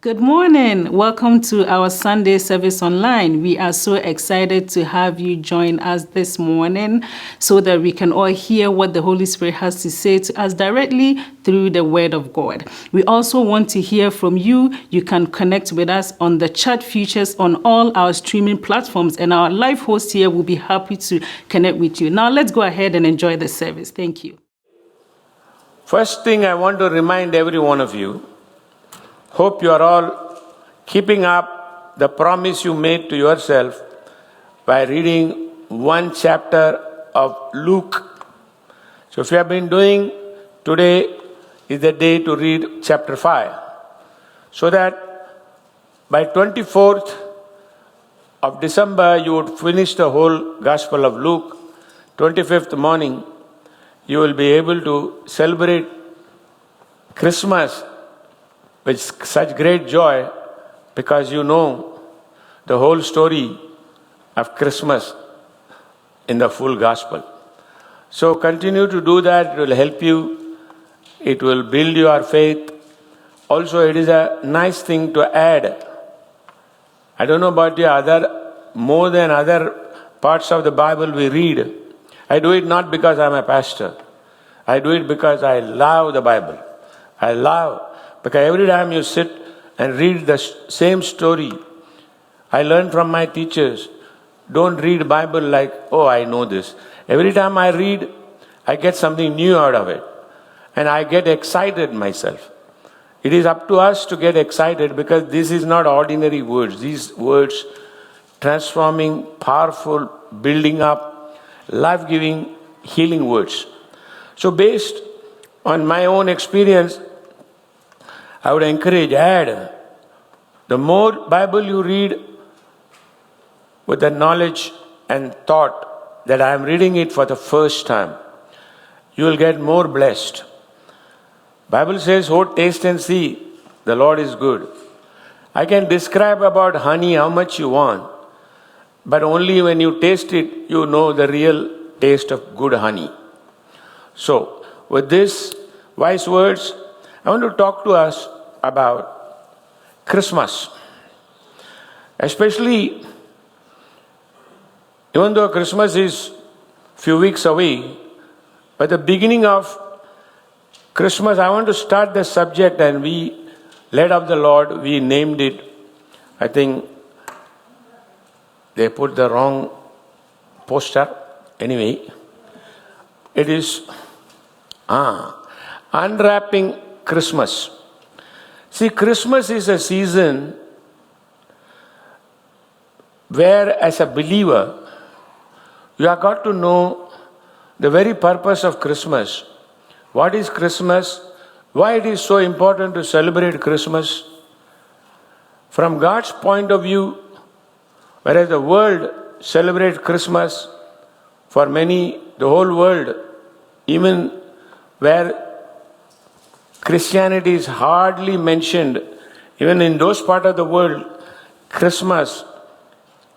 Good morning. Welcome to our Sunday service online. We are so excited to have you join us this morning so that we can all hear what the Holy Spirit has to say to us directly through the Word of God. We also want to hear from you. You can connect with us on the chat features on all our streaming platforms, and our live host here will be happy to connect with you. Now, let's go ahead and enjoy the service. Thank you. First thing I want to remind every one of you, hope you are all keeping up the promise you made to yourself by reading one chapter of Luke. So if you have been doing, today is the day to read chapter 5. So that by 24th of December, you would finish the whole Gospel of Luke. 25th morning, you will be able to celebrate Christmas with such great joy because you know the whole story of Christmas in the full gospel. So continue to do that. It will help you. It will build your faith. Also, it is a nice thing to add. I don't know about more than other parts of the Bible we read. I do it not because I'm a pastor. I do it because I love the Bible. Because every time you sit and read the same story, I learn from my teachers, don't read Bible like, oh, I know this. Every time I read, I get something new out of it. And I get excited myself. It is up to us to get excited because this is not ordinary words. These words, transforming, powerful, building up, life-giving, healing words. So based on my own experience, I would encourage, add. The more Bible you read with the knowledge and thought that I am reading it for the first time, you will get more blessed. Bible says, oh, taste and see, the Lord is good. I can describe about honey how much you want, but only when you taste it, you know the real taste of good honey. So, with these wise words, I want to talk to us about Christmas. Especially, even though Christmas is few weeks away, but the beginning of Christmas, I want to start the subject, and we, led of the Lord, we named it, I think they put the wrong poster. Anyway, it is Unwrapping Christmas. See, Christmas is a season where, as a believer, you have got to know the very purpose of Christmas. What is Christmas? Why it is so important to celebrate Christmas? From God's point of view, whereas the world celebrates Christmas, for many, the whole world, even where Christianity is hardly mentioned, even in those parts of the world, Christmas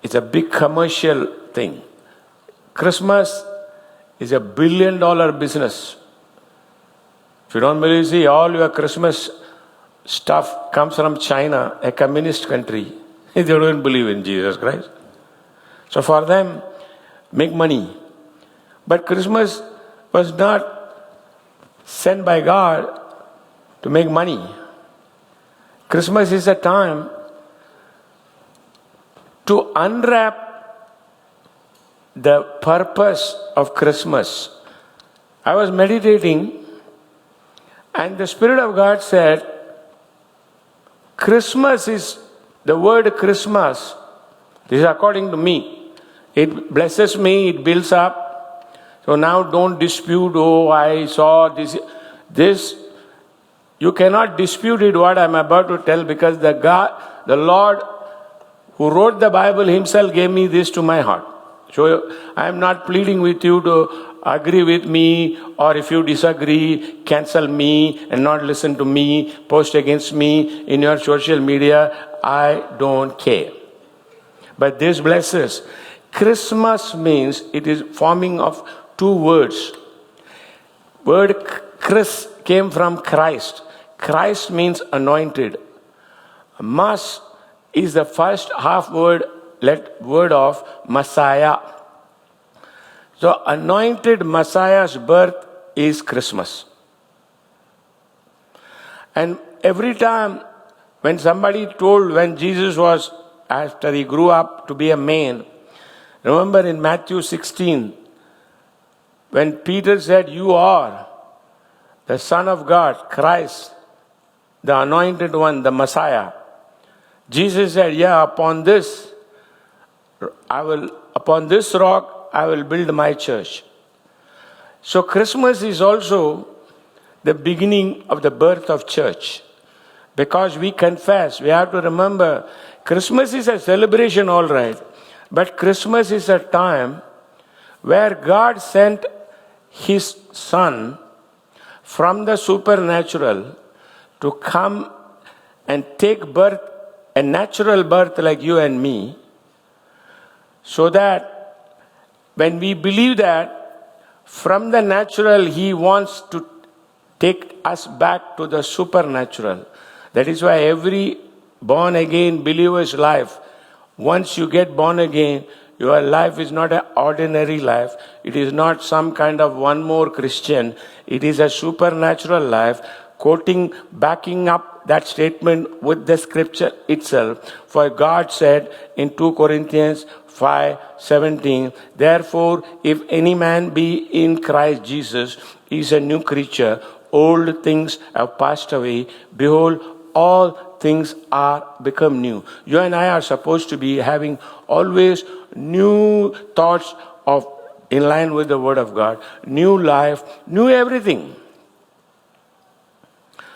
is a big commercial thing. Christmas is a $1 billion business. If you don't believe, see, all your Christmas stuff comes from China, a communist country. They don't believe in Jesus Christ. So for them, make money. But Christmas was not sent by God to make money. Christmas is a time to unwrap the purpose of Christmas. I was meditating, and the Spirit of God said, Christmas is, the word Christmas, this is according to me. It blesses me, it builds up. So now don't dispute, oh, I saw this. This, you cannot dispute it, what I'm about to tell, because the Lord who wrote the Bible himself gave me this to my heart. So I am not pleading with you to agree with me, or if you disagree, cancel me and not listen to me, post against me in your social media. I don't care. But this blesses. Christmas means it is forming of two words. Word Chris came from Christ. Christ means anointed. Mas is the first half word of Messiah. So anointed Messiah's birth is Christmas. And every time when somebody told when Jesus was, after he grew up to be a man, remember in Matthew 16, when Peter said, "You are the Son of God, Christ, the anointed one, the Messiah." Jesus said, "Yeah, upon this rock I will build my church." So Christmas is also the beginning of the birth of church. Because we confess, we have to remember, Christmas is a celebration, all right. But Christmas is a time where God sent His Son from the supernatural to come and take birth, a natural birth like you and me, so that when we believe that from the natural He wants to take us back to the supernatural. That is why every born again believer's life, once you get born again, your life is not an ordinary life. It is not some kind of one more Christian. It is a supernatural life, backing up that statement with the scripture itself. For God said in 2 Corinthians 5:17, "Therefore, if any man be in Christ Jesus, he is a new creature. Old things have passed away. Behold, all things are become new." You and I are supposed to be having always new thoughts in line with the Word of God, new life, new everything.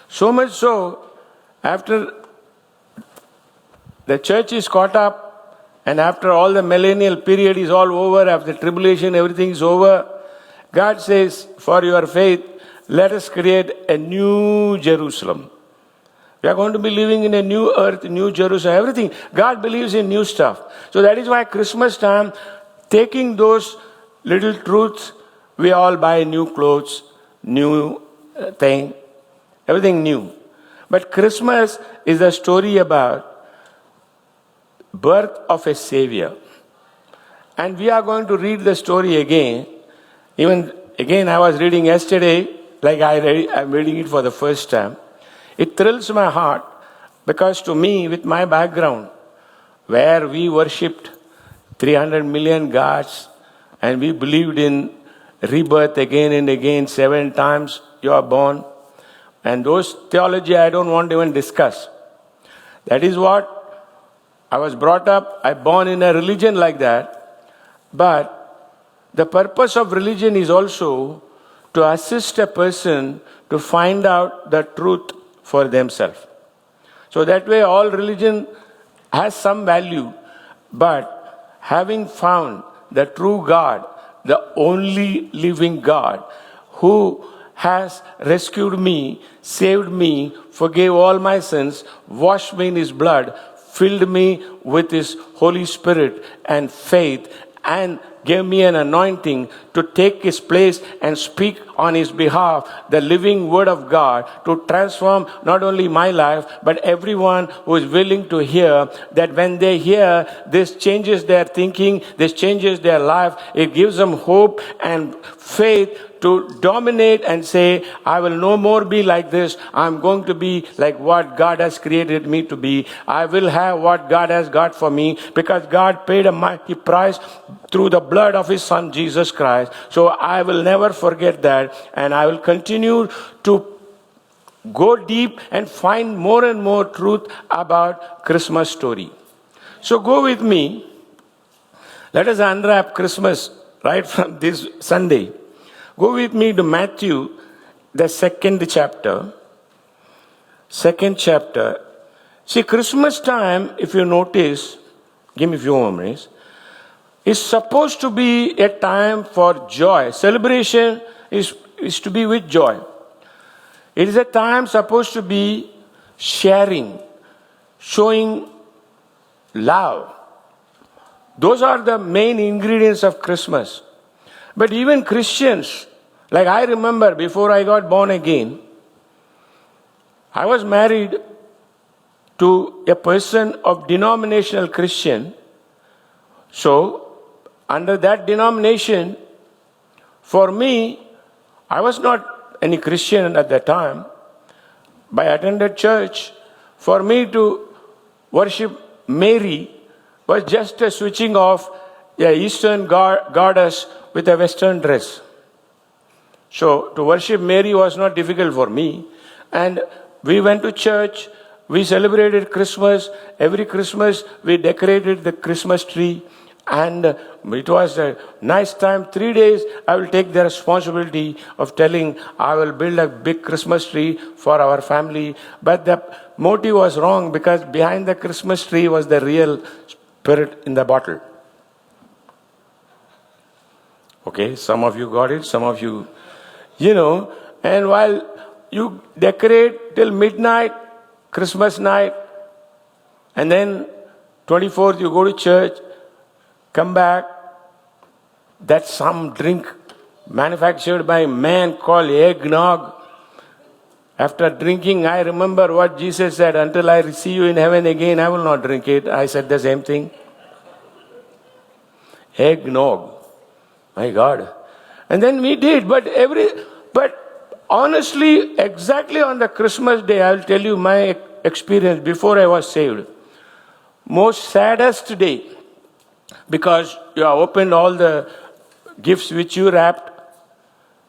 So much so, after the church is caught up, and after all the millennial period is all over, after tribulation, everything is over, God says, "For your faith, let us create a new Jerusalem." We are going to be living in a new earth, new Jerusalem, everything. God believes in new stuff. So that is why Christmas time, taking those little truths, we all buy new clothes, new thing, everything new. But Christmas is a story about birth of a Savior. And we are going to read the story again. Even again, I was reading yesterday, like I'm reading it for the first time. It thrills my heart because to me, with my background, where we worshipped 300 million gods and we believed in rebirth again and again, 7 times you are born. And those theology I don't want to even discuss. That is what I was brought up. I born in a religion like that. But the purpose of religion is also to assist a person to find out the truth for themselves. So that way all religion has some value. But having found the true God, the only living God, who has rescued me, saved me, forgave all my sins, washed me in His blood, filled me with His Holy Spirit and faith, and gave me an anointing to take His place and speak on His behalf the living Word of God to transform not only my life but everyone who is willing to hear. That when they hear, this changes their thinking, this changes their life. It gives them hope and faith to dominate and say, "I will no more be like this. I'm going to be like what God has created me to be. I will have what God has got for me, because God paid a mighty price through the blood of His Son, Jesus Christ." So I will never forget that, and I will continue to go deep and find more and more truth about Christmas story. So go with me. Let us unwrap Christmas right from this Sunday. Go with me to Matthew, the second chapter. Second chapter. See, Christmas time, if you notice, give me a few moments, is supposed to be a time for joy. Celebration is to be with joy. It is a time supposed to be sharing, showing love. Those are the main ingredients of Christmas. But even Christians, like I remember before I got born again, I was married to a person of denominational Christian. So, under that denomination, for me, I was not any Christian at that time, but I attended church. For me to worship Mary was just a switching off a Eastern goddess with a Western dress. So to worship Mary was not difficult for me. And we went to church, we celebrated Christmas. Every Christmas we decorated the Christmas tree. And it was a nice time. 3 days I will take the responsibility of telling I will build a big Christmas tree for our family. But the motive was wrong, because behind the Christmas tree was the real spirit in the bottle. Okay, some of you got it, some of you, and while you decorate till midnight, Christmas night, and then 24th you go to church, come back, that's some drink manufactured by man called eggnog. After drinking, I remember what Jesus said, until I see you in heaven again, I will not drink it. I said the same thing. Eggnog. My God. And then we did, but honestly, exactly on the Christmas day, I'll tell you my experience before I was saved. Most saddest day, because you have opened all the gifts which you wrapped.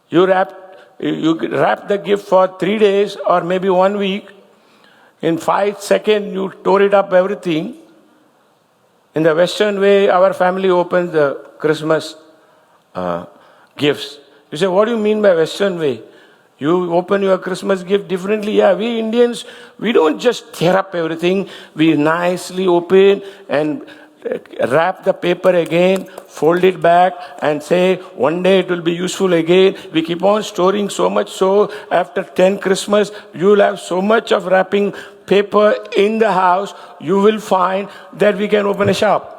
You wrapped the gift for 3 days or maybe 1 week. In 5 seconds, you tore it up, everything. In the Western way, our family opens the Christmas gifts. You say, what do you mean by Western way? You open your Christmas gift differently. Yeah, we Indians, we don't just tear up everything. We nicely open and wrap the paper again, fold it back, and say, one day it will be useful again. We keep on storing so much so, after 10 Christmas, you will have so much of wrapping paper in the house, you will find that we can open a shop.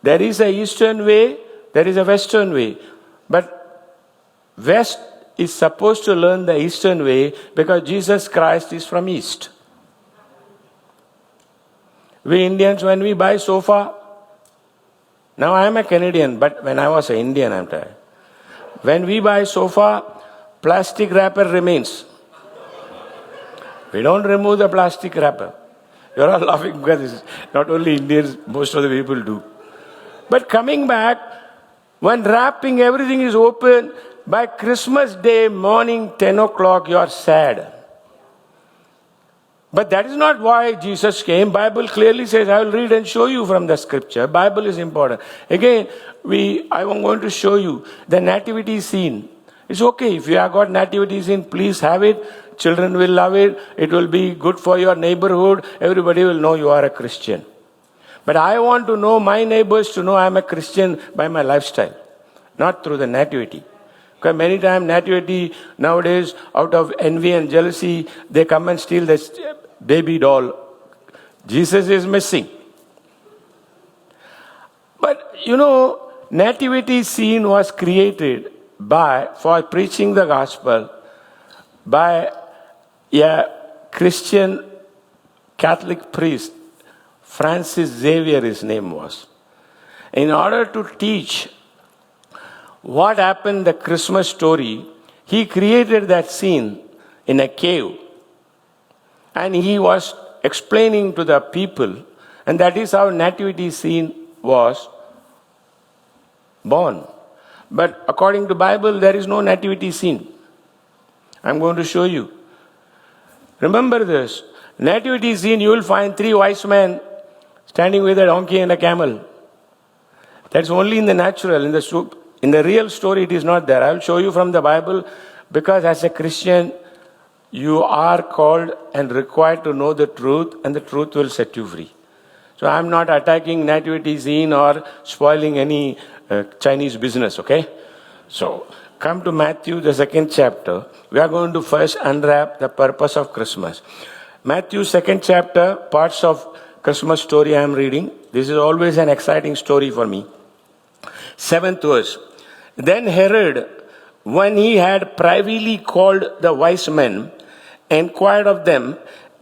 There is a Eastern way, there is a Western way. But West is supposed to learn the Eastern way, because Jesus Christ is from East. We Indians, when we buy sofa, now I am a Canadian, but when I was an Indian, I'm tired. When we buy sofa, plastic wrapper remains. We don't remove the plastic wrapper. You're all laughing because it's not only Indians, most of the people do. But coming back, when wrapping, everything is open. By Christmas Day morning, 10 o'clock, you are sad. But that is not why Jesus came. Bible clearly says, I will read and show you from the scripture. Bible is important. Again, I am going to show you the nativity scene. It's okay. If you have got nativity scene, please have it. Children will love it. It will be good for your neighborhood. Everybody will know you are a Christian. But I want to know my neighbors to know I am a Christian by my lifestyle, not through the nativity. Because many times nativity nowadays, out of envy and jealousy, they come and steal this baby doll. Jesus is missing. But nativity scene was created for preaching the gospel by a Christian Catholic priest. Francis Xavier, his name was. In order to teach what happened, the Christmas story, he created that scene in a cave. And he was explaining to the people, and that is how nativity scene was born. But according to Bible, there is no nativity scene. I'm going to show you. Remember this. Nativity scene, you will find 3 wise men standing with a donkey and a camel. That's only in the natural. In the real story, it is not there. I will show you from the Bible, because as a Christian, you are called and required to know the truth, and the truth will set you free. So I am not attacking nativity scene or spoiling any Chinese business, okay? So come to Matthew, the 2nd chapter. We are going to first unwrap the purpose of Christmas. Matthew 2nd chapter, parts of Christmas story I am reading. This is always an exciting story for me. 7th verse. Then Herod, when he had privately called the wise men, inquired of them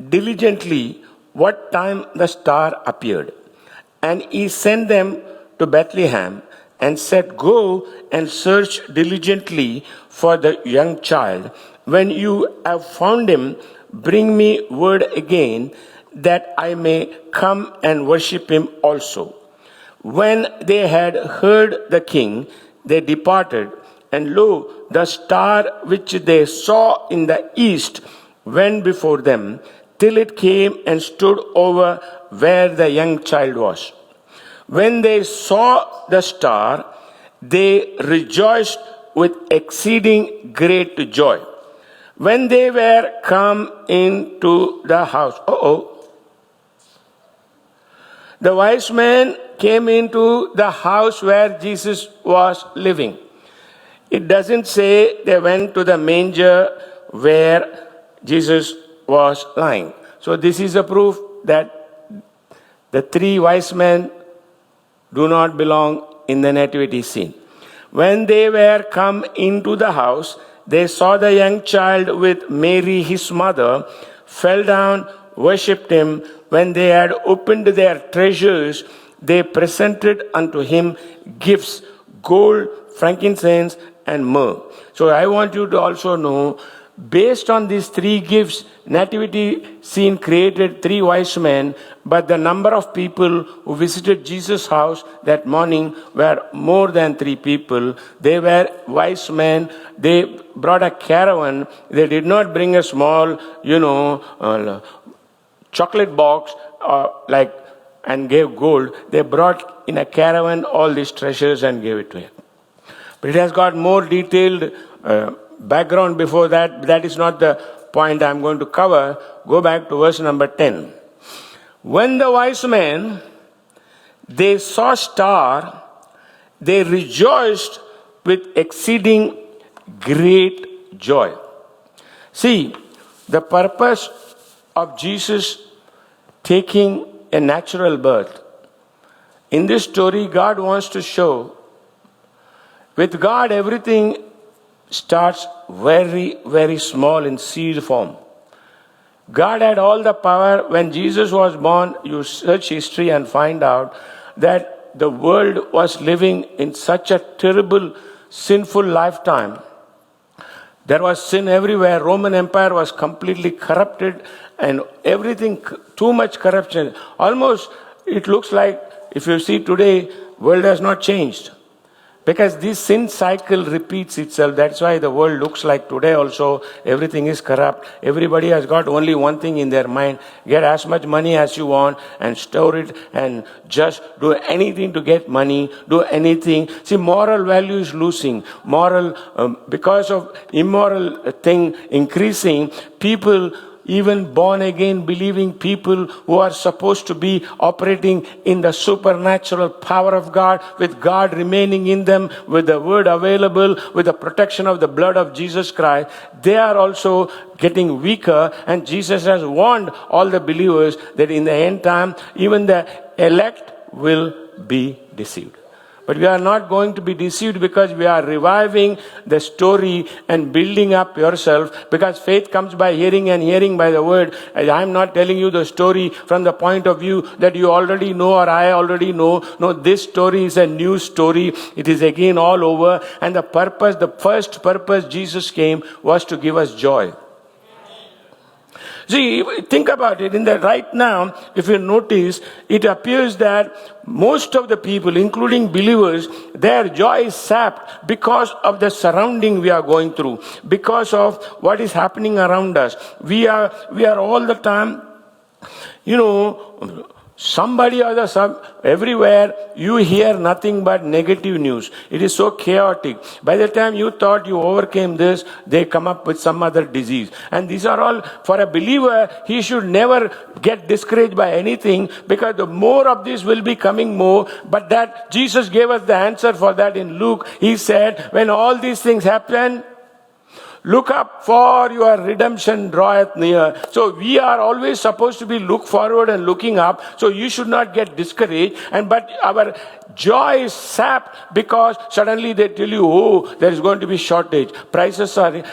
diligently what time the star appeared. And he sent them to Bethlehem and said, Go and search diligently for the young child. When you have found him, bring me word again, that I may come and worship him also. When they had heard the king, they departed, and lo, the star which they saw in the east went before them, till it came and stood over where the young child was. When they saw the star, they rejoiced with exceeding great joy. When they were come into the house, the wise men came into the house where Jesus was living. It doesn't say they went to the manger where Jesus was lying. So this is a proof that the three wise men do not belong in the nativity scene. When they were come into the house, they saw the young child with Mary his mother, fell down, worshipped him. When they had opened their treasures, they presented unto him gifts, gold, frankincense, and myrrh. So I want you to also know, based on these three gifts, nativity scene created three wise men, but the number of people who visited Jesus' house that morning were more than three people. They were wise men. They brought a caravan. They did not bring a small, chocolate box and gave gold. They brought in a caravan all these treasures and gave it to him. But it has got more detailed background before that. That is not the point I'm going to cover. Go back to verse number 10. When the wise men, they saw star, they rejoiced with exceeding great joy. See, the purpose of Jesus taking a natural birth. In this story, God wants to show, with God, everything starts very, very small in seed form. God had all the power. When Jesus was born, you search history and find out that the world was living in such a terrible, sinful lifetime. There was sin everywhere. Roman Empire was completely corrupted and everything, too much corruption. Almost it looks like, if you see today, world has not changed. Because this sin cycle repeats itself. That's why the world looks like today also. Everything is corrupt. Everybody has got only one thing in their mind. Get as much money as you want and store it and just do anything to get money. Do anything. See, moral value is losing. Because of immoral thing increasing, people, even born again believing people who are supposed to be operating in the supernatural power of God, with God remaining in them, with the word available, with the protection of the blood of Jesus Christ, they are also getting weaker. And Jesus has warned all the believers that in the end time, even the elect will be deceived. But we are not going to be deceived, because we are reviving the story and building up yourself, because faith comes by hearing and hearing by the word. I am not telling you the story from the point of view that you already know or I already know. No, this story is a new story. It is again all over. And the first purpose Jesus came was to give us joy. See, think about it. In the right now, if you notice, it appears that most of the people, including believers, their joy is sapped because of the surrounding we are going through, because of what is happening around us. We are all the time, somebody or everywhere you hear nothing but negative news. It is so chaotic. By the time you thought you overcame this, they come up with some other disease. And these are all, for a believer, he should never get discouraged by anything, because the more of this will be coming more. But that Jesus gave us the answer for that in Luke. He said, when all these things happen, Look up, for your redemption draweth near. So we are always supposed to be look forward and looking up. So you should not get discouraged. But our joy is sapped because suddenly they tell you, oh, there is going to be shortage. Prices are,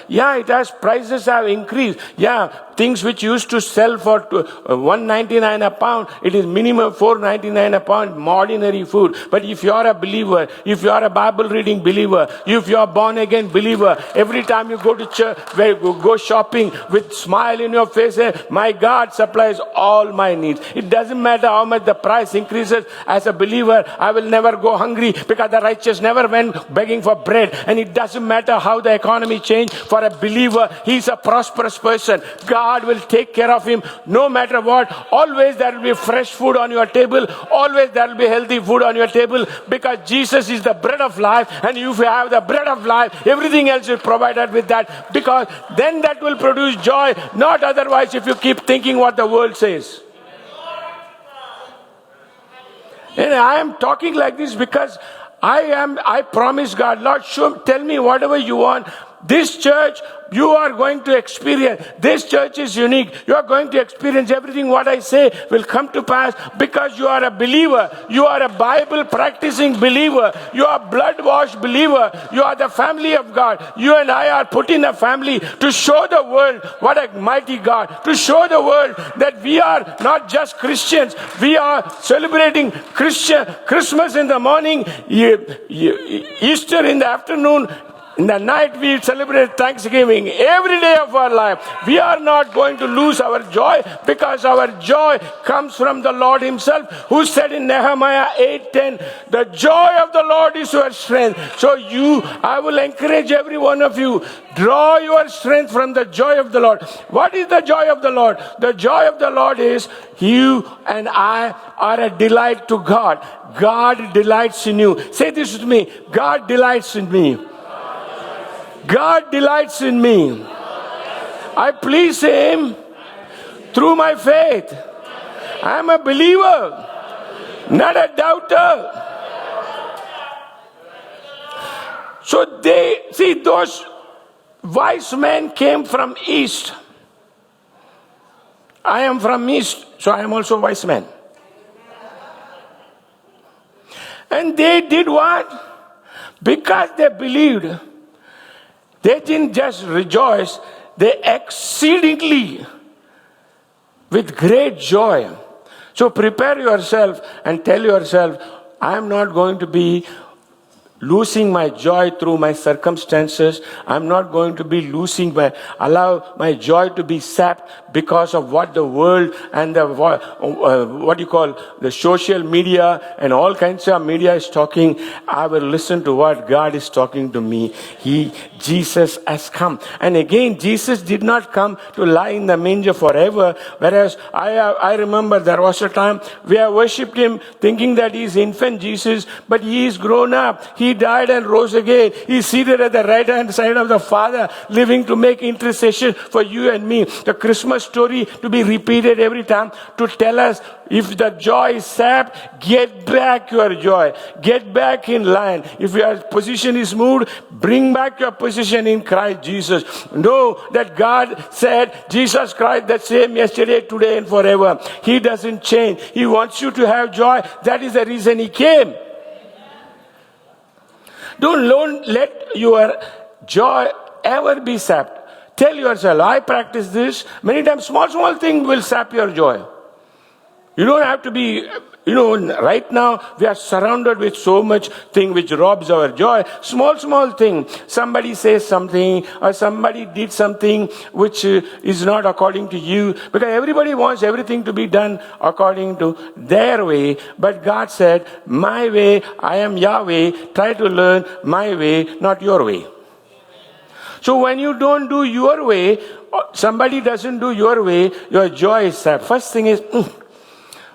prices have increased. Yeah, things which used to sell for $1.99 a pound, it is minimum $4.99 a pound, ordinary food. But if you are a believer, if you are a Bible reading believer, if you are born again believer, every time you go to church, go shopping with smile in your face, say, my God supplies all my needs. It doesn't matter how much the price increases. As a believer, I will never go hungry because the righteous never went begging for bread. And it doesn't matter how the economy changed. For a believer, he's a prosperous person. God will take care of him no matter what. Always there will be fresh food on your table. Always there will be healthy food on your table, because Jesus is the bread of life. And if you have the bread of life, everything else is provided with that, because then that will produce joy, not otherwise if you keep thinking what the world says. And I am talking like this because I promise God, Lord, tell me whatever you want. This church, you are going to experience. This church is unique. You are going to experience everything what I say will come to pass because you are a believer. You are a Bible practicing believer. You are blood washed believer. You are the family of God. You and I are put in a family to show the world what a mighty God. To show the world that we are not just Christians. We are celebrating Christmas in the morning, Easter in the afternoon. In the night we celebrate Thanksgiving. Every day of our life, we are not going to lose our joy, because our joy comes from the Lord himself, who said in Nehemiah 8:10, the joy of the Lord is your strength. So I will encourage every one of you, draw your strength from the joy of the Lord. What is the joy of the Lord? The joy of the Lord is you and I are a delight to God. God delights in you. Say this with me. God delights in me. God delights in me. I please him through my faith. I am a believer, not a doubter. So those wise men came from east. I am from east, so I am also a wise man. And they did what? Because they believed. They didn't just rejoice, they exceedingly, with great joy. So prepare yourself and tell yourself, I am not going to be losing my joy through my circumstances. I'm not going to be allow my joy to be sapped because of what the world and the social media and all kinds of media is talking. I will listen to what God is talking to me. Jesus has come. And again, Jesus did not come to lie in the manger forever. Whereas I remember there was a time we have worshipped him thinking that he is infant Jesus, but he is grown up. He died and rose again. He is seated at the right hand side of the Father, living to make intercession for you and me. The Christmas story to be repeated every time to tell us, if the joy is sapped, get back your joy. Get back in line. If your position is moved, bring back your position in Christ Jesus. Know that God said, Jesus Christ the same yesterday, today and forever. He doesn't change. He wants you to have joy. That is the reason he came. Don't let your joy ever be sapped. Tell yourself, I practice this. Many times small thing will sap your joy. You don't have to be, right now we are surrounded with so much thing which robs our joy. Small thing. Somebody says something or somebody did something which is not according to you. Because everybody wants everything to be done according to their way. But God said, my way, I am Yahweh. Try to learn my way, not your way. So when you don't do your way, somebody doesn't do your way, your joy is sapped. First thing is,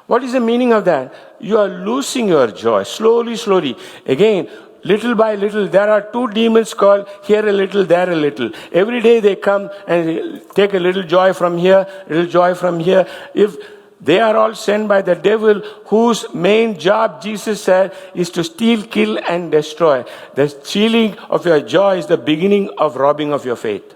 what is the meaning of that? You are losing your joy slowly. Again, little by little, there are two demons called here a little, there a little. Every day they come and take a little joy from here, little joy from here. If they are all sent by the devil, whose main job, Jesus said, is to steal, kill, and destroy. The stealing of your joy is the beginning of robbing of your faith.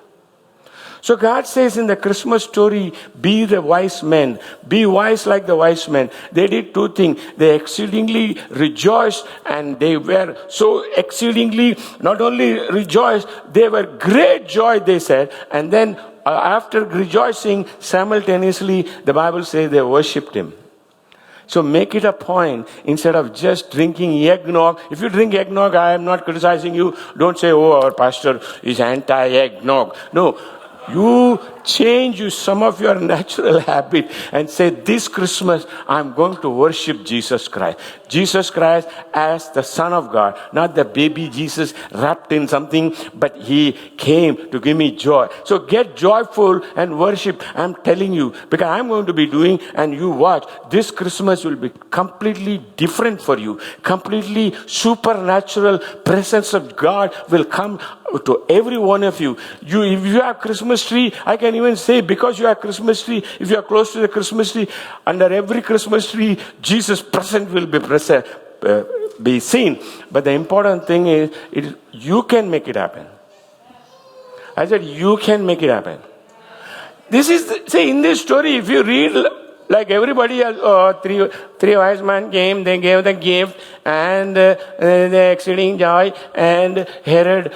So God says in the Christmas story, be the wise men. Be wise like the wise men. They did two things. They exceedingly rejoiced, and they were so exceedingly not only rejoiced, they were great joy, they said. And then after rejoicing, simultaneously, the Bible says they worshipped him. So make it a point, instead of just drinking eggnog. If you drink eggnog, I am not criticizing you. Don't say, oh, our pastor is anti-eggnog. No. You change some of your natural habit and say, this Christmas, I'm going to worship Jesus Christ. Jesus Christ as the Son of God, not the baby Jesus wrapped in something, but he came to give me joy. So get joyful and worship. I'm telling you, because I'm going to be doing, and you watch, this Christmas will be completely different for you. Completely supernatural presence of God will come to every one of you. If you have Christmas tree, I can even say, because you have Christmas tree, if you are close to the Christmas tree, under every Christmas tree, Jesus present will be seen. But the important thing is, you can make it happen. I said, you can make it happen. This is, say, in this story, if you read, like everybody else, three wise men came, they gave the gift, and the exceeding joy, and Herod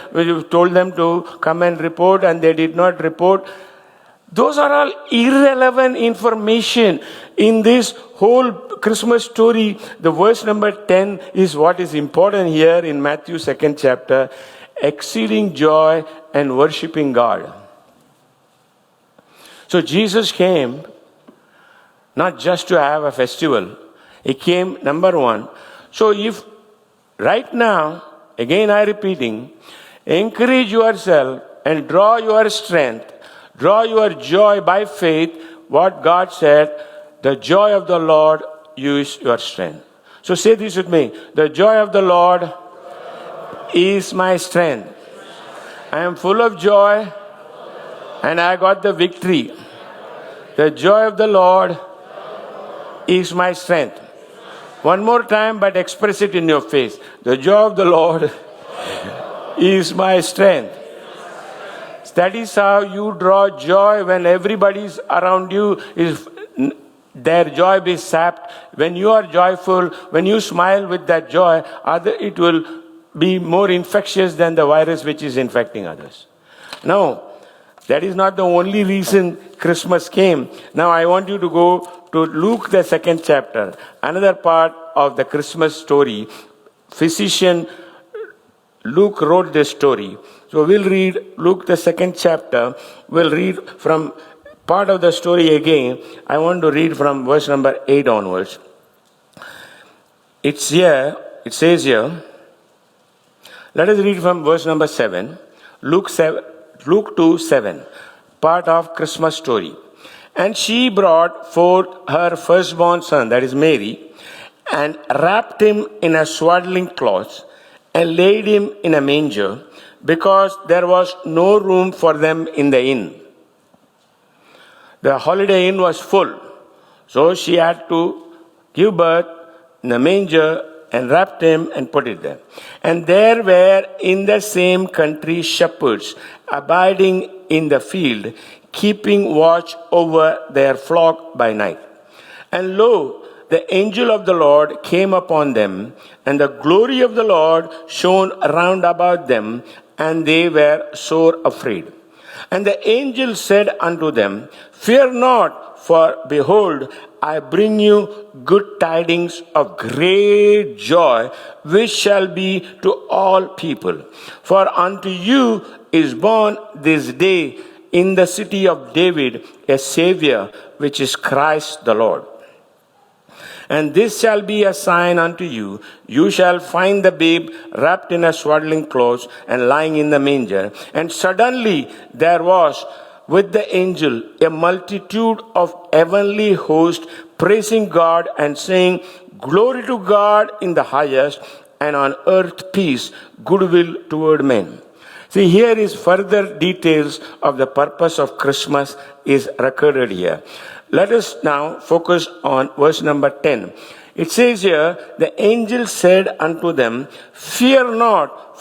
told them to come and report, and they did not report. Those are all irrelevant information in this whole Christmas story. The verse number 10 is what is important here in Matthew 2nd chapter. Exceeding joy and worshiping God. So Jesus came not just to have a festival. He came, number one. So if right now, again I repeating, encourage yourself and draw your strength, draw your joy by faith, what God said, the joy of the Lord is your strength. So say this with me. The joy of the Lord is my strength. I am full of joy and I got the victory. The joy of the Lord is my strength. One more time, but express it in your face. The joy of the Lord is my strength. That is how you draw joy when everybody's around you is their joy be sapped. When you are joyful, when you smile with that joy, it will be more infectious than the virus which is infecting others. Now, that is not the only reason Christmas came. Now I want you to go to Luke the 2nd chapter, another part of the Christmas story. Physician Luke wrote this story. So we'll read Luke the 2nd chapter. We'll read from part of the story again. I want to read from verse number 8 onwards. It says here, let us read from verse number 7. Luke 2:7, part of Christmas story. And she brought forth her firstborn son, that is Mary, and wrapped him in a swaddling cloth, and laid him in a manger, because there was no room for them in the inn. The Holiday Inn was full, so she had to give birth in a manger, and wrapped him and put it there. And there were in the same country shepherds abiding in the field, keeping watch over their flock by night. And lo, the angel of the Lord came upon them, and the glory of the Lord shone round about them, and they were sore afraid. And the angel said unto them, Fear not, for behold, I bring you good tidings of great joy, which shall be to all people. For unto you is born this day in the city of David a Savior, which is Christ the Lord. And this shall be a sign unto you. You shall find the babe wrapped in a swaddling clothes and lying in the manger. And suddenly there was with the angel a multitude of heavenly hosts praising God and saying, Glory to God in the highest, and on earth peace, goodwill toward men. See, here is further details of the purpose of Christmas is recorded here. Let us now focus on verse number 10. It says here, the angel said unto them, Fear not,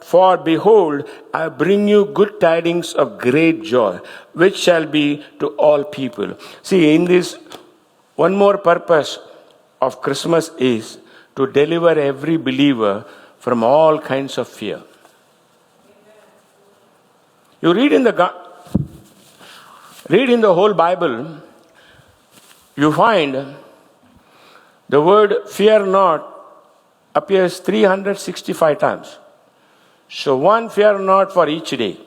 For behold, I bring you good tidings of great joy, which shall be to all people. See, in this, one more purpose of Christmas is to deliver every believer from all kinds of fear. You read in the whole Bible, you find the word fear not appears 365 times. So one fear not for each day.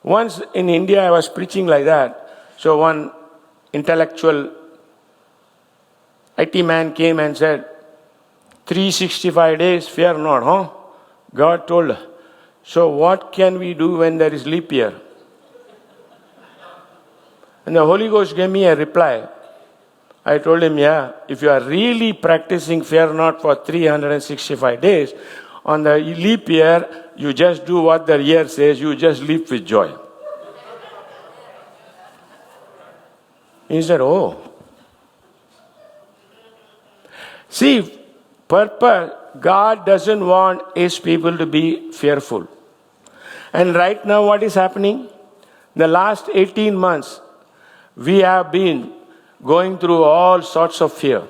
Once in India I was preaching like that. So one intellectual IT man came and said, 365 days, fear not, huh? God told, so what can we do when there is leap year? And the Holy Ghost gave me a reply. I told him, yeah, if you are really practicing fear not for 365 days, on the leap year, you just do what the year says, you just leap with joy. He said, oh. See, purpose, God doesn't want His people to be fearful. And right now what is happening? The last 18 months, we have been going through all sorts of fear.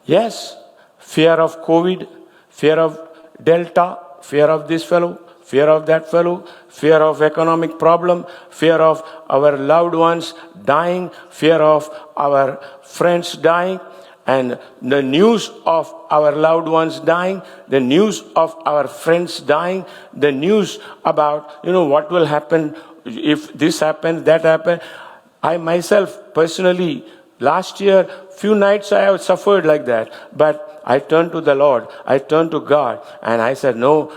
Yes, fear of COVID, fear of Delta, fear of this fellow, fear of that fellow, fear of economic problem, fear of our loved ones dying, fear of our friends dying, and the news of our loved ones dying, the news of our friends dying, the news about, what will happen if this happens, that happens. I myself, personally, last year, few nights I have suffered like that. But I turned to the Lord, I turned to God, and I said, no,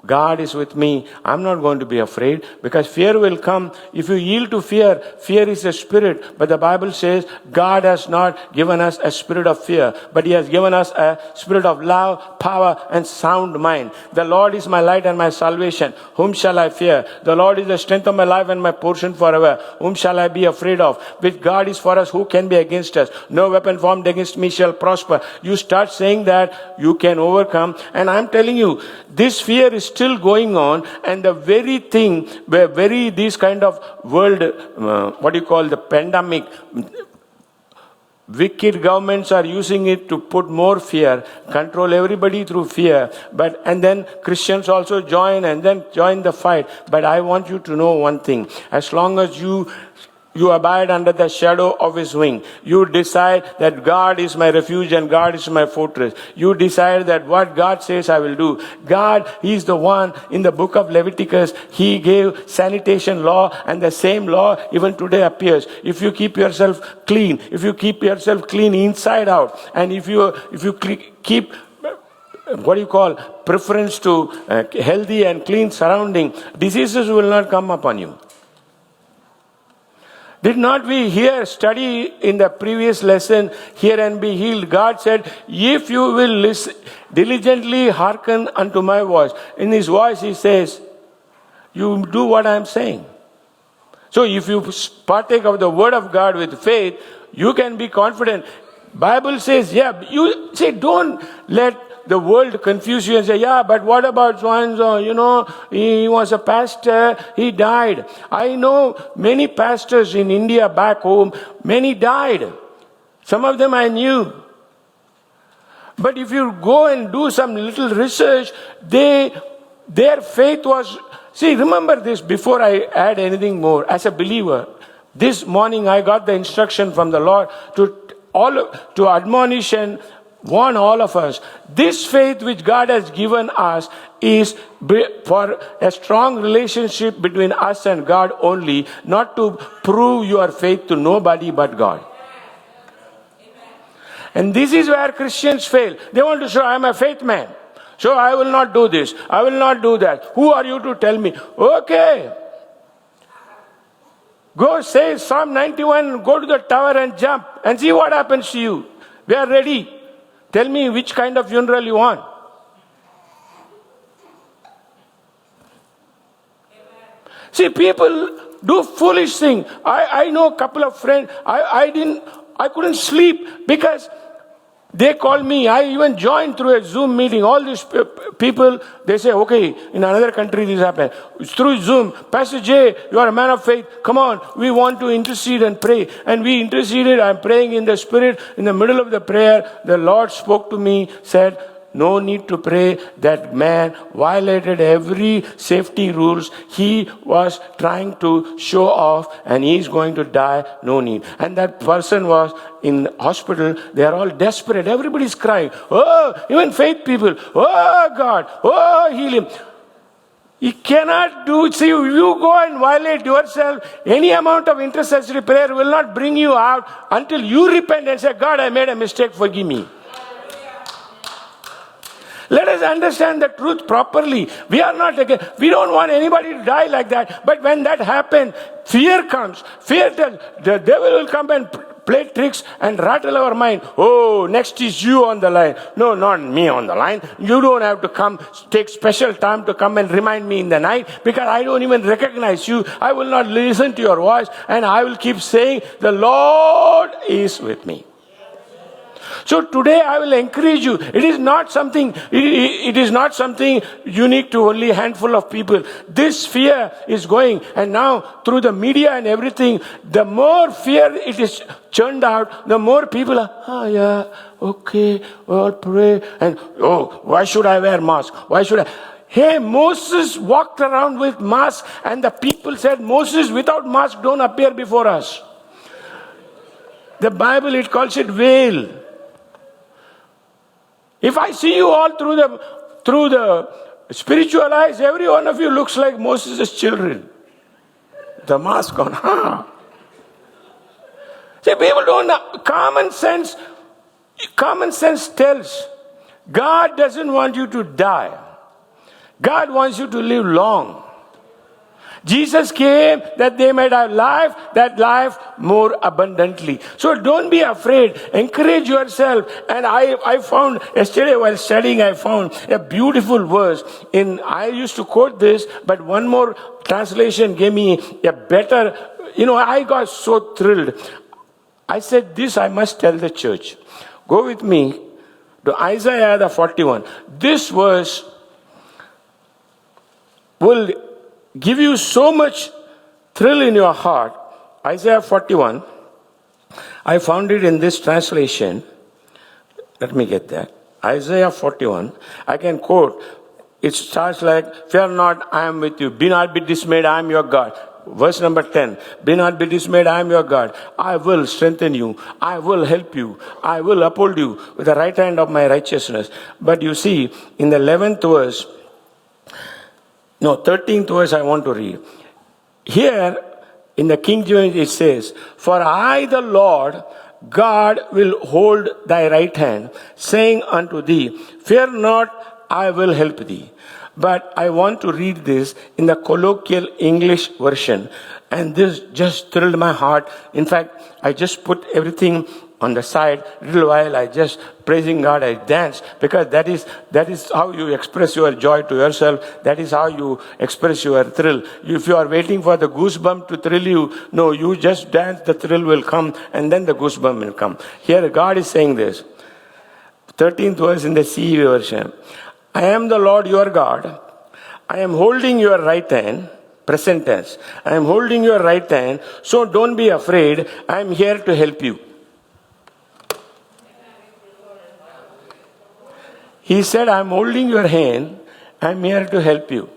God is with me. I'm not going to be afraid, because fear will come. If you yield to fear, fear is a spirit. But the Bible says God has not given us a spirit of fear, but He has given us a spirit of love, power, and sound mind. The Lord is my light and my salvation. Whom shall I fear? The Lord is the strength of my life and my portion forever. Whom shall I be afraid of? With God is for us, who can be against us? No weapon formed against me shall prosper. You start saying that, you can overcome. And I'm telling you, this fear is still going on, and the very thing where these kind of world, the pandemic, wicked governments are using it to put more fear, control everybody through fear. And then Christians also join the fight. But I want you to know one thing. As long as you abide under the shadow of His wing. You decide that God is my refuge and God is my fortress. You decide that what God says I will do. God, He is the one in the book of Leviticus. He gave sanitation law, and the same law even today appears. If you keep yourself clean, inside out, and if you keep preference to healthy and clean surrounding, diseases will not come upon you. Did not we study in the previous lesson, hear and be healed? God said, if you will listen, diligently hearken unto my voice. In His voice He says, you do what I am saying. So if you partake of the word of God with faith, you can be confident. Bible says, you say, don't let the world confuse you and say, but what about so-and-so? He was a pastor, he died. I know many pastors in India back home, many died. Some of them I knew. But if you go and do some little research, their faith was... See, remember this before I add anything more. As a believer, this morning I got the instruction from the Lord to admonish and warn all of us. This faith which God has given us is for a strong relationship between us and God only, not to prove your faith to nobody but God. And this is where Christians fail. They want to show, I am a faith man, so I will not do this, I will not do that. Who are you to tell me? Okay. Go say Psalm 91, go to the tower and jump and see what happens to you. We are ready. Tell me which kind of funeral you want. See, people do foolish things. I know a couple of friends. I couldn't sleep because They call me. I even joined through a Zoom meeting. All these people, they say, okay, in another country this happened. It's through Zoom. Pastor Jay, you are a man of faith. Come on, we want to intercede and pray. And we interceded. I'm praying in the Spirit. In the middle of the prayer, the Lord spoke to me, said, no need to pray. That man violated every safety rules. He was trying to show off and he's going to die. No need. And that person was in hospital. They are all desperate. Everybody's crying. Oh, even faith people. Oh God. Oh, heal him. You cannot do. See, you go and violate yourself. Any amount of intercessory prayer will not bring you out until you repent and say, God, I made a mistake. Forgive me. Let us understand the truth properly. We are not again. We don't want anybody to die like that. But when that happens, fear comes. Fear tells the devil will come and play tricks and rattle our mind. Oh, next is you on the line. No, not me on the line. You don't have to come, take special time to come and remind me in the night because I don't even recognize you. I will not listen to your voice and I will keep saying, the Lord is with me. So today I will encourage you. It is not something unique to only a handful of people. This fear is going, and now through the media and everything, the more fear it is churned out, the more people are, okay, I'll pray. And, why should I wear mask? Why should I? Hey, Moses walked around with mask, and the people said, Moses, without mask, don't appear before us. The Bible, it calls it veil. If I see you all through the spiritual eyes, every one of you looks like Moses' children. The mask on. See, people don't know. Common sense tells God doesn't want you to die. God wants you to live long. Jesus came that they might have life, that life more abundantly. So don't be afraid. Encourage yourself. And I found, yesterday while studying, I found a beautiful verse. I used to quote this, but one more translation gave me a better, I got so thrilled. I said, this I must tell the church. Go with me to Isaiah the 41. This verse will give you so much thrill in your heart. Isaiah 41. I found it in this translation. Let me get that. Isaiah 41. I can quote. It starts like, fear not, I am with you. Be not be dismayed, I am your God. Verse number 10. Be not be dismayed, I am your God. I will strengthen you. I will help you. I will uphold you with the right hand of my righteousness. But you see, in the 11th verse, 13th verse I want to read. Here, in the King James it says, for I, the Lord, God, will hold thy right hand, saying unto thee, fear not, I will help thee. But I want to read this in the colloquial English version. And this just thrilled my heart. In fact, I just put everything on the side. Little while I just praising God, I danced, because that is how you express your joy to yourself. That is how you express your thrill. If you are waiting for the goosebump to thrill you, no, you just dance, the thrill will come, and then the goosebump will come. Here God is saying this. 13th verse in the CE version. I am the Lord your God. I am holding your right hand. Present tense. I am holding your right hand, so don't be afraid. I am here to help you. He said, I'm holding your hand, I'm here to help you.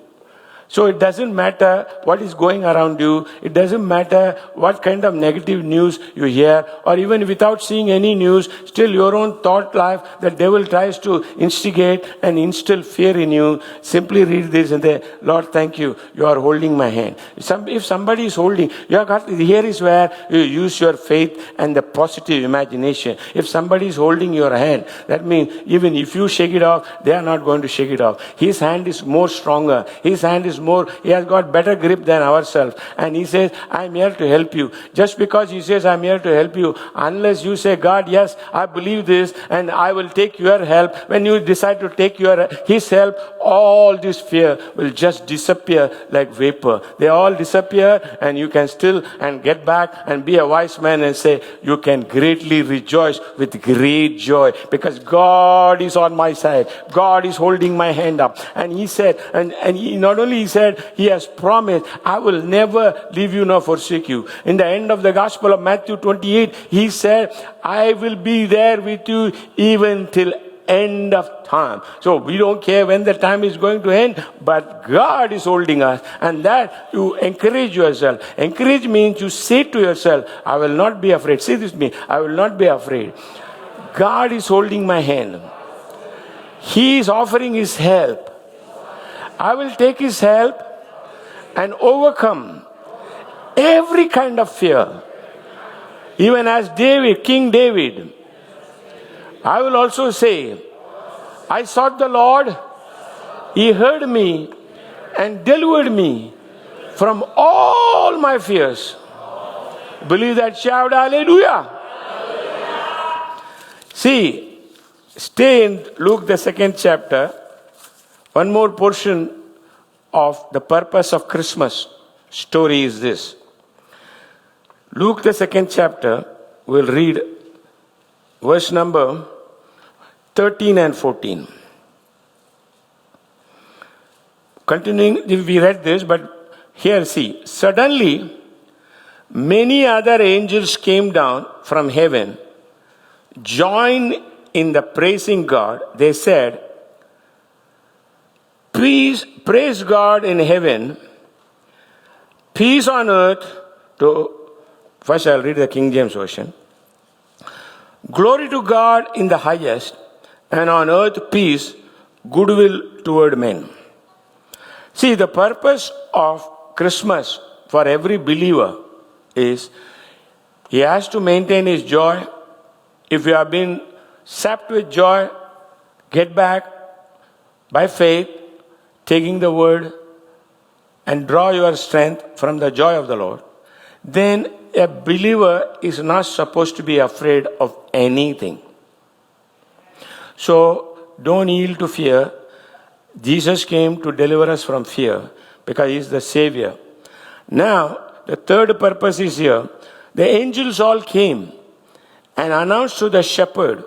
So it doesn't matter what is going around you. It doesn't matter what kind of negative news you hear, or even without seeing any news, still your own thought life, the devil tries to instigate and instill fear in you. Simply read this and say, Lord, thank you. You are holding my hand. If somebody is holding, here is where you use your faith and the positive imagination. If somebody is holding your hand, that means even if you shake it off, they are not going to shake it off. His hand is more stronger. His hand is more, he has got better grip than ourselves. And he says, I'm here to help you. Just because he says, I'm here to help you, unless you say, God, yes, I believe this and I will take your help. When you decide to take his help, all this fear will just disappear like vapor. They all disappear and you can still and get back and be a wise man and say, you can greatly rejoice with great joy because God is on my side. God is holding my hand up. And he said, and he not only he said, he has promised, I will never leave you nor forsake you. In the end of the Gospel of Matthew 28, he said, I will be there with you even till end of time. So we don't care when the time is going to end, but God is holding us. And that you encourage yourself. Encourage means you say to yourself, I will not be afraid. Say this to me, I will not be afraid. God is holding my hand. He is offering his help. I will take his help and overcome every kind of fear. Even as David, King David, I will also say, I sought the Lord, he heard me and delivered me from all my fears. Believe that, shout hallelujah. See, stay in Luke the 2nd chapter. One more portion of the purpose of Christmas story is this. Luke the 2nd chapter, we'll read verse number 13 and 14. Continuing, we read this, but here see. Suddenly, many other angels came down from heaven, joined in the praising God. They said, praise God in heaven, peace on earth first I'll read the King James Version. Glory to God in the highest, and on earth peace, goodwill toward men. See, the purpose of Christmas for every believer is he has to maintain his joy. If you have been sapped with joy, get back by faith, taking the word, and draw your strength from the joy of the Lord. Then a believer is not supposed to be afraid of anything. So don't yield to fear. Jesus came to deliver us from fear because he is the Savior. Now, the third purpose is here. The angels all came and announced to the shepherd.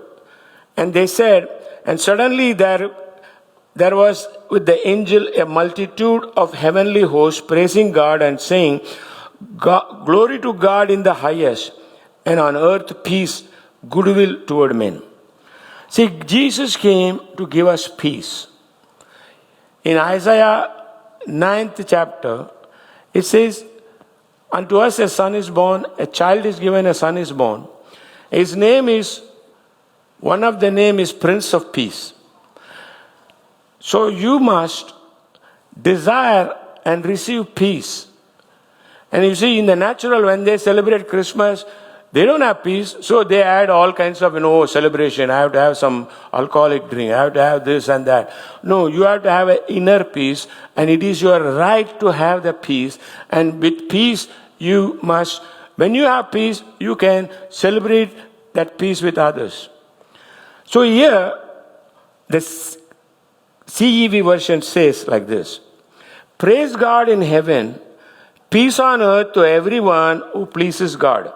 And they said, and suddenly there was with the angel a multitude of heavenly hosts praising God and saying, glory to God in the highest, and on earth peace, goodwill toward men. See, Jesus came to give us peace. In Isaiah 9th chapter, it says, unto us a son is born, a child is given, a son is born. His name is, one of the name is Prince of Peace. So you must desire and receive peace. And you see, in the natural, when they celebrate Christmas, they don't have peace, so they add all kinds of, celebration. I have to have some alcoholic drink. I have to have this and that. No, you have to have an inner peace, and it is your right to have the peace. And with peace, you must, when you have peace, you can celebrate that peace with others. So here, the CEV version says like this: praise God in heaven, peace on earth to everyone who pleases God.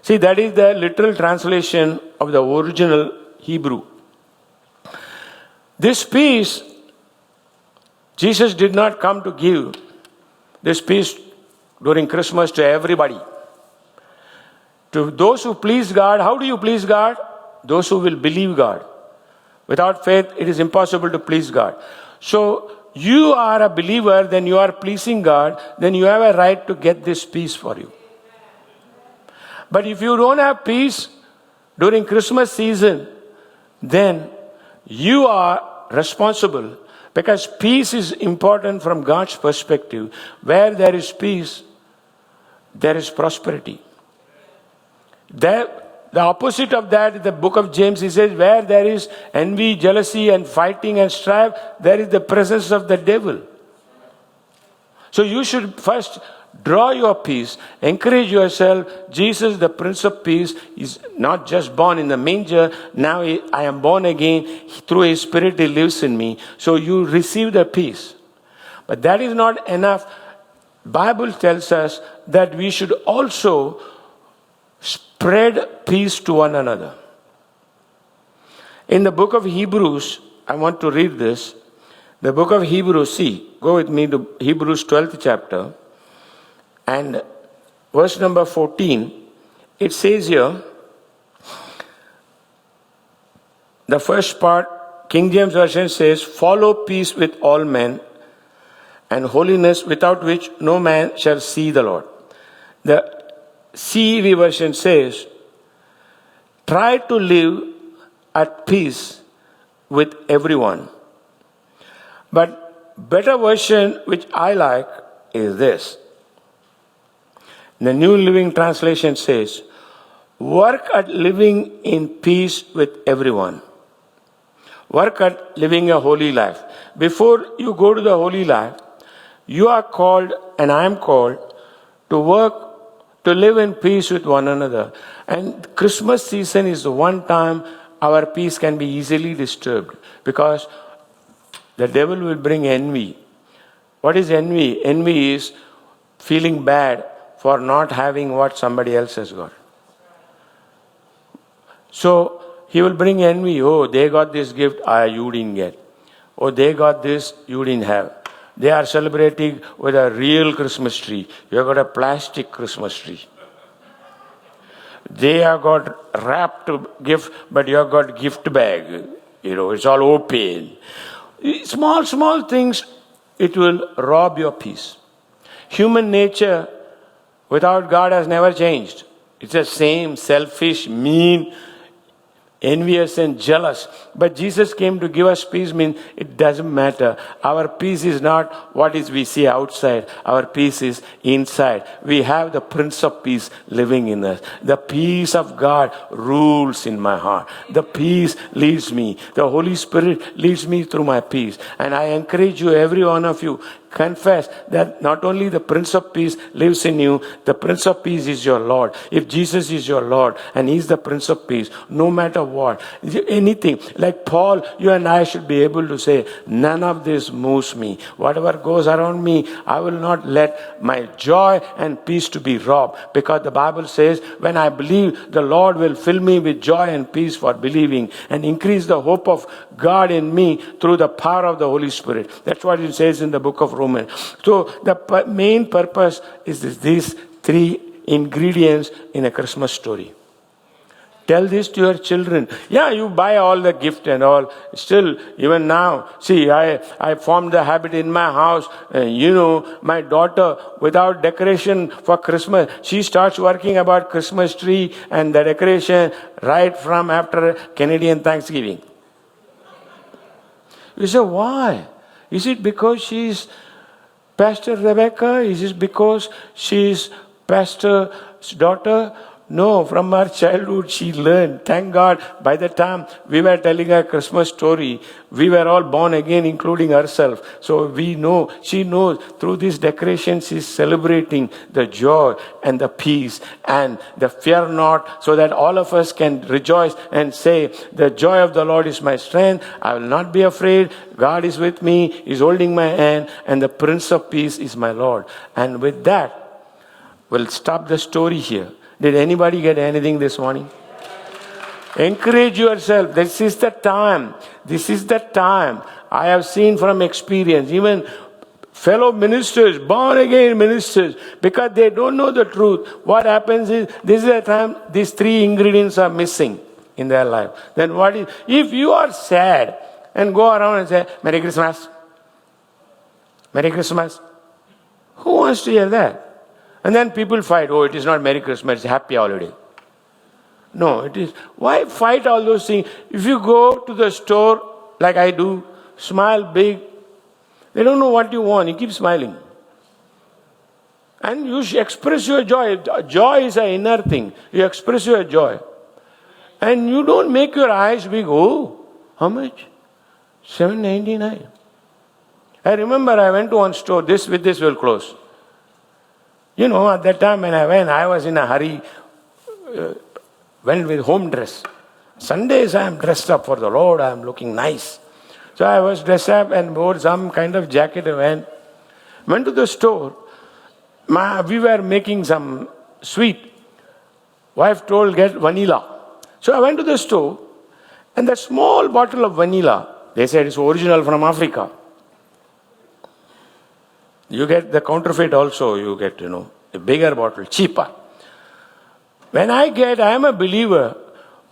See, that is the literal translation of the original Hebrew. This peace, Jesus did not come to give this peace during Christmas to everybody. To those who please God, how do you please God? Those who will believe God. Without faith, it is impossible to please God. So, you are a believer, then you are pleasing God, then you have a right to get this peace for you. But if you don't have peace during Christmas season, then you are responsible, because peace is important from God's perspective. Where there is peace, there is prosperity. The opposite of that, the book of James, he says, where there is envy, jealousy, and fighting and strife, there is the presence of the devil. So you should first draw your peace, encourage yourself. Jesus, the Prince of Peace, is not just born in the manger. Now I am born again. Through His Spirit, He lives in me. So you receive the peace. But that is not enough. Bible tells us that we should also spread peace to one another. In the book of Hebrews, I want to read this. The book of Hebrews, go with me to Hebrews 12th chapter. And verse number 14, it says here, the first part, King James Version says, follow peace with all men and holiness, without which no man shall see the Lord. The CEV version says, try to live at peace with everyone. But better version, which I like, is this. The New Living Translation says, work at living in peace with everyone. Work at living a holy life. Before you go to the holy life, you are called, and I am called, to work, to live in peace with one another. And Christmas season is the one time our peace can be easily disturbed, because the devil will bring envy. What is envy? Envy is feeling bad for not having what somebody else has got. So he will bring envy. Oh, they got this gift, you didn't get. Oh, they got this, you didn't have. They are celebrating with a real Christmas tree. You have got a plastic Christmas tree. They have got wrapped gift, but you have got gift bag. It's all open. Small things, it will rob your peace. Human nature without God has never changed. It's the same, selfish, mean, envious and jealous. But Jesus came to give us peace, means it doesn't matter. Our peace is not what is we see outside. Our peace is inside. We have the Prince of Peace living in us. The peace of God rules in my heart. The peace leads me. The Holy Spirit leads me through my peace. And I encourage you, every one of you, confess that not only the Prince of Peace lives in you, the Prince of Peace is your Lord. If Jesus is your Lord and He's the Prince of Peace, no matter what, anything, like Paul, you and I should be able to say, none of this moves me. Whatever goes around me, I will not let my joy and peace to be robbed. Because the Bible says, when I believe, the Lord will fill me with joy and peace for believing, and increase the hope of God in me through the power of the Holy Spirit. That's what it says in the book of Romans. So the main purpose is these three ingredients in a Christmas story. Tell this to your children. Yeah, you buy all the gift and all. Still, even now, see, I formed the habit in my house. My daughter, without decoration for Christmas, she starts working about Christmas tree and the decoration right from after Canadian Thanksgiving. You say, why? Is it because she's Pastor Rebecca? Is it because she's Pastor's daughter? No, from her childhood she learned. Thank God, by the time we were telling her Christmas story, we were all born again, including herself. So we know, she knows through these decorations she's celebrating the joy and the peace and the fear not, so that all of us can rejoice and say, the joy of the Lord is my strength. I will not be afraid. God is with me. He's holding my hand, and the Prince of Peace is my Lord. And with that, we'll stop the story here. Did anybody get anything this morning? Encourage yourself. This is the time. This is the time. I have seen from experience, even fellow ministers, born again ministers, because they don't know the truth. What happens is, this is the time these three ingredients are missing in their life. Then what is, if you are sad and go around and say, Merry Christmas, Merry Christmas, who wants to hear that? And then people fight. Oh, it is not Merry Christmas, it's Happy Holiday. No, it is. Why fight all those things? If you go to the store, like I do, smile big, they don't know what you want. You keep smiling. And you express your joy. Joy is an inner thing. You express your joy. And you don't make your eyes big. Oh, how much? $7.99. I remember I went to one store, this will close. You know, at that time when I went, I was in a hurry, went with home dress. Sundays I am dressed up for the Lord, I am looking nice. So I was dressed up and wore some kind of jacket and went to the store. We were making some sweet. Wife told, get vanilla. So I went to the store, and that small bottle of vanilla, they said it's original from Africa. You get the counterfeit also, you get, a bigger bottle, cheaper. When I am a believer,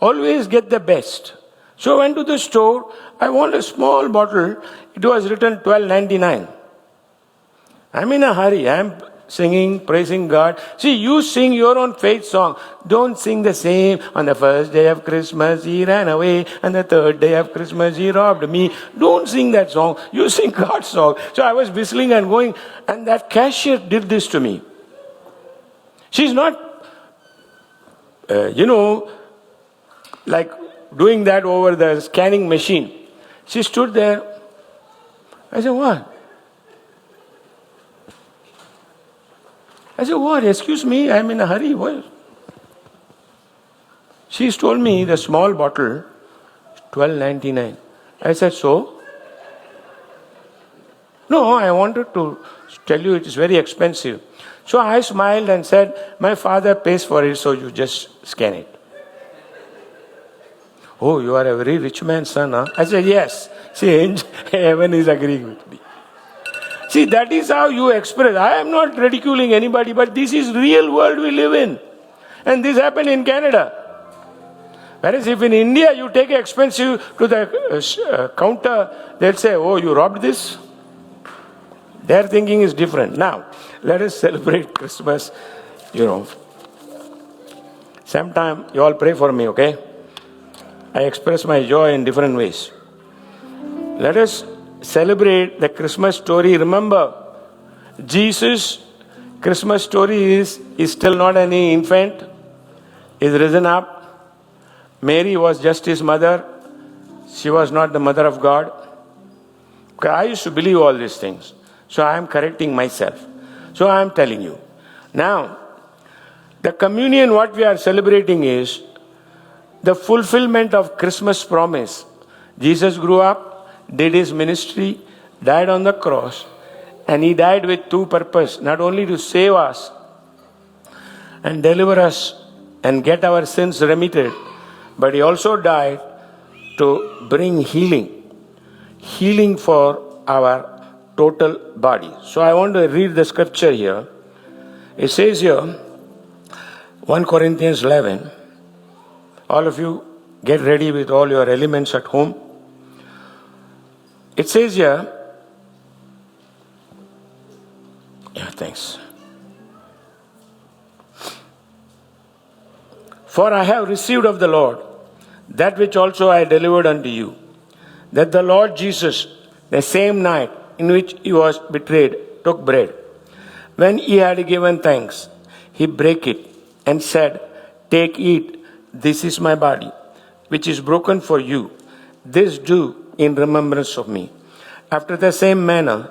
always get the best. So I went to the store, I want a small bottle, it was written $12.99. I'm in a hurry, I'm singing, praising God. See, you sing your own faith song. Don't sing the same. On the first day of Christmas, he ran away. And the third day of Christmas, he robbed me. Don't sing that song. You sing God's song. So I was whistling and going. And that cashier did this to me. She's not, like doing that over the scanning machine. She stood there. I said, what? I said, what? Excuse me, I'm in a hurry. What? She's told me the small bottle, $12.99. I said, so? No, I wanted to tell you it is very expensive. So I smiled and said, my father pays for it, so you just scan it. Oh, you are a very rich man's son, huh? I said, yes. See, heaven is agreeing with me. See, that is how you express. I am not ridiculing anybody, but this is real world we live in. And this happened in Canada. Whereas if in India you take expensive to the counter, they'll say, oh, you robbed this? Their thinking is different. Now, let us celebrate Christmas, Sometime you all pray for me, okay? I express my joy in different ways. Let us celebrate the Christmas story. Remember, Jesus' Christmas story is still not any infant. Is risen up. Mary was just his mother. She was not the mother of God. I used to believe all these things. So I am correcting myself. So I am telling you. Now, the communion what we are celebrating is the fulfillment of Christmas promise. Jesus grew up, did his ministry, died on the cross, and he died with two purposes, not only to save us and deliver us and get our sins remitted, but he also died to bring healing for our total body. So I want to read the scripture here. It says here, 1 Corinthians 11, all of you get ready with all your elements at home. It says here, thanks. For I have received of the Lord that which also I delivered unto you, that the Lord Jesus, the same night in which he was betrayed, took bread. When he had given thanks, he brake it and said, take, eat, this is my body, which is broken for you. This do in remembrance of me. After the same manner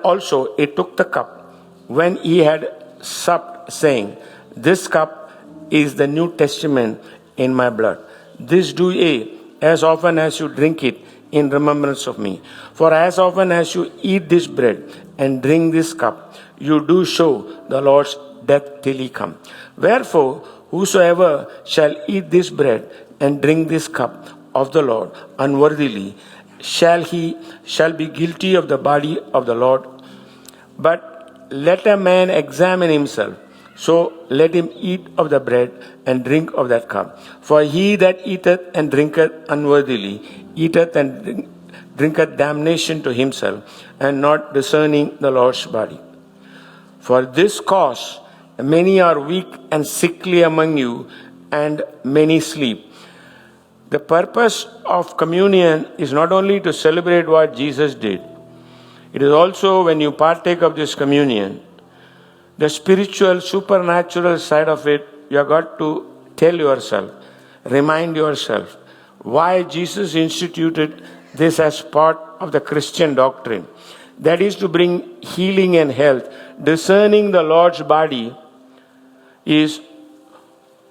also he took the cup when he had supped, saying, this cup is the New Testament in my blood. This do ye as often as you drink it in remembrance of me. For as often as you eat this bread and drink this cup, you do show the Lord's death till he come. Wherefore, whosoever shall eat this bread and drink this cup of the Lord unworthily, shall be guilty of the body of the Lord. But let a man examine himself, so let him eat of the bread and drink of that cup. For he that eateth and drinketh unworthily eateth and drinketh damnation to himself, and not discerning the Lord's body. For this cause many are weak and sickly among you, and many sleep. The purpose of communion is not only to celebrate what Jesus did. It is also, when you partake of this communion, the spiritual, supernatural side of it, you have got to tell yourself, remind yourself, why Jesus instituted this as part of the Christian doctrine. That is to bring healing and health. Discerning the Lord's body is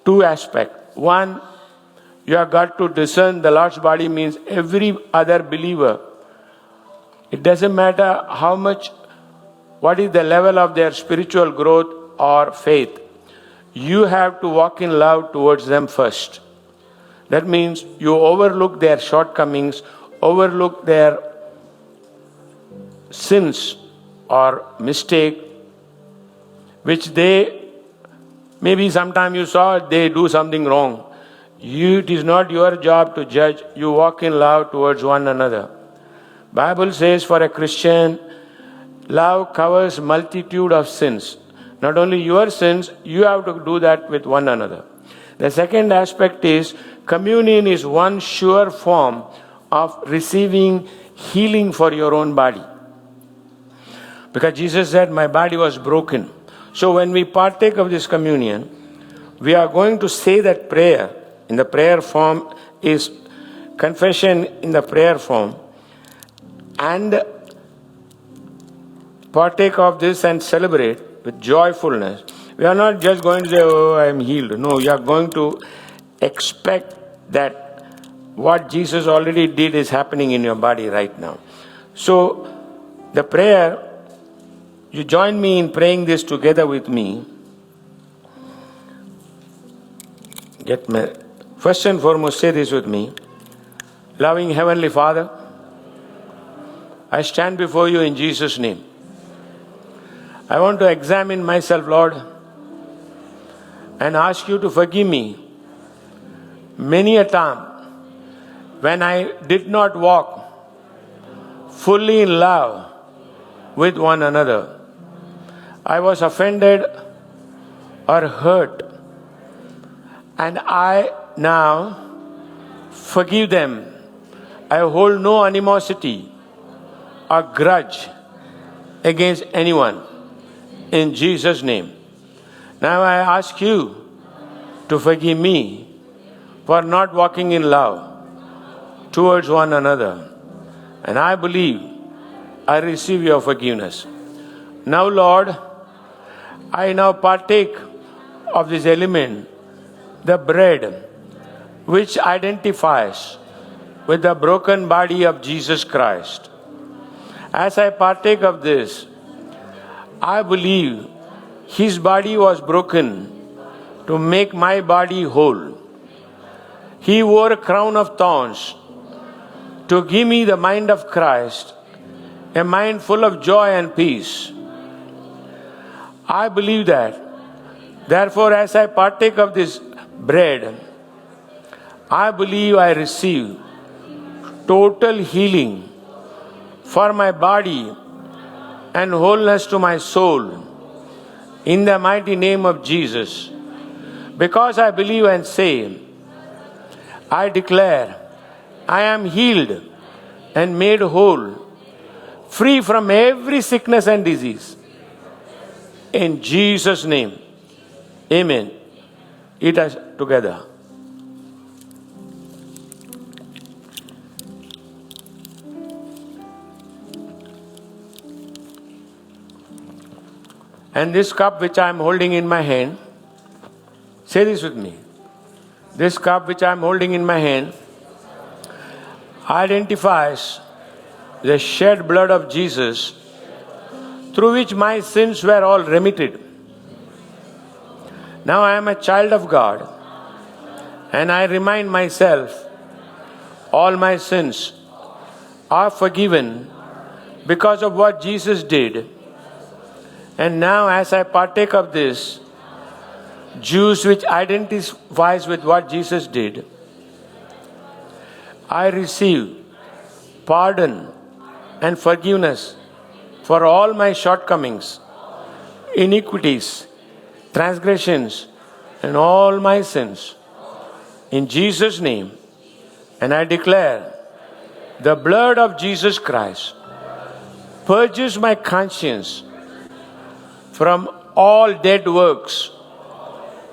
two aspects. One, you have got to discern the Lord's body means every other believer. It doesn't matter how much, what is the level of their spiritual growth or faith. You have to walk in love towards them first. That means you overlook their shortcomings, overlook their sins or mistake, which they, maybe sometime you saw they do something wrong. It is not your job to judge. You walk in love towards one another. Bible says for a Christian, love covers multitude of sins. Not only your sins, you have to do that with one another. The second aspect is communion is one sure form of receiving healing for your own body. Because Jesus said, my body was broken. So when we partake of this communion, we are going to say that prayer. In the prayer form is confession in the prayer form. And partake of this and celebrate with joyfulness. We are not just going to say, oh, I am healed. No, you are going to expect that what Jesus already did is happening in your body right now. So, the prayer, you join me in praying this together with me. First and foremost, say this with me. Loving Heavenly Father, I stand before you in Jesus' name. I want to examine myself, Lord, and ask you to forgive me. Many a time when I did not walk fully in love with one another, I was offended or hurt, and I now forgive them. I hold no animosity or grudge against anyone. In Jesus' name. Now I ask you to forgive me for not walking in love towards one another. And I believe I receive your forgiveness. Now, Lord, I now partake of this element, the bread, which identifies with the broken body of Jesus Christ. As I partake of this, I believe His body was broken to make my body whole. He wore a crown of thorns to give me the mind of Christ, a mind full of joy and peace. I believe that. Therefore, as I partake of this bread, I believe I receive total healing for my body and wholeness to my soul in the mighty name of Jesus. Because I believe and say, I declare I am healed and made whole, free from every sickness and disease. In Jesus' name, amen. Eat us together. And this cup which I am holding in my hand, say this with me. This cup which I am holding in my hand identifies the shed blood of Jesus through which my sins were all remitted. Now I am a child of God and I remind myself all my sins are forgiven because of what Jesus did. And now as I partake of this juice which identifies with what Jesus did, I receive pardon and forgiveness for all my shortcomings, iniquities, transgressions, and all my sins. In Jesus' name, and I declare the blood of Jesus Christ purges my conscience from all dead works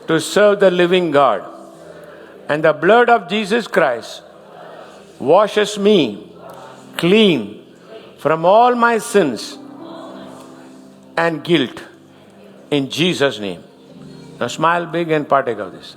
to serve the living God. And the blood of Jesus Christ washes me clean from all my sins and guilt in Jesus' name. Now smile big and partake of this.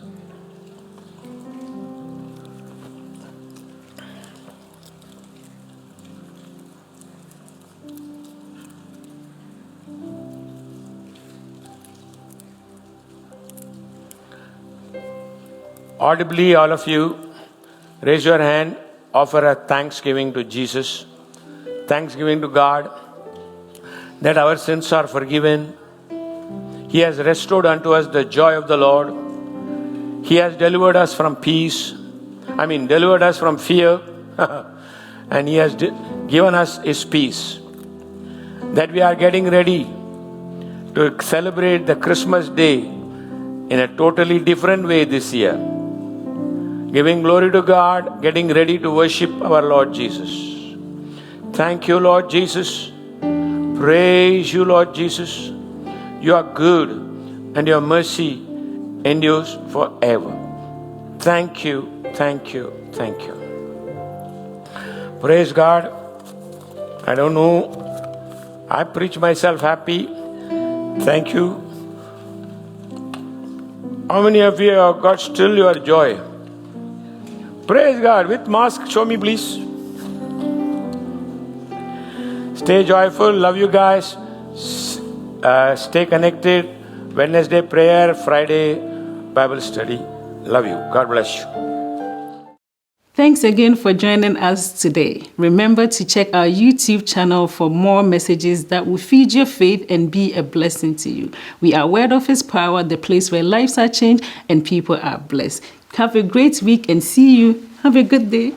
Audibly, all of you, raise your hand, offer a thanksgiving to Jesus, thanksgiving to God that our sins are forgiven. He has restored unto us the joy of the Lord. He has delivered us from delivered us from fear, and He has given us His peace. That we are getting ready to celebrate the Christmas day in a totally different way this year. Giving glory to God, getting ready to worship our Lord Jesus. Thank you, Lord Jesus. Praise you, Lord Jesus. You are good and your mercy endures forever. Thank you, thank you, thank you. Praise God. I don't know. I preach myself happy. Thank you. How many of you have got still your joy? Praise God. With mask, show me please. Stay joyful. Love you guys. Stay connected. Wednesday prayer, Friday Bible study. Love you. God bless you. Thanks again for joining us today. Remember to check our YouTube channel for more messages that will feed your faith and be a blessing to you. We are Word of His Power, the place where lives are changed and people are blessed. Have a great week and see you. Have a good day.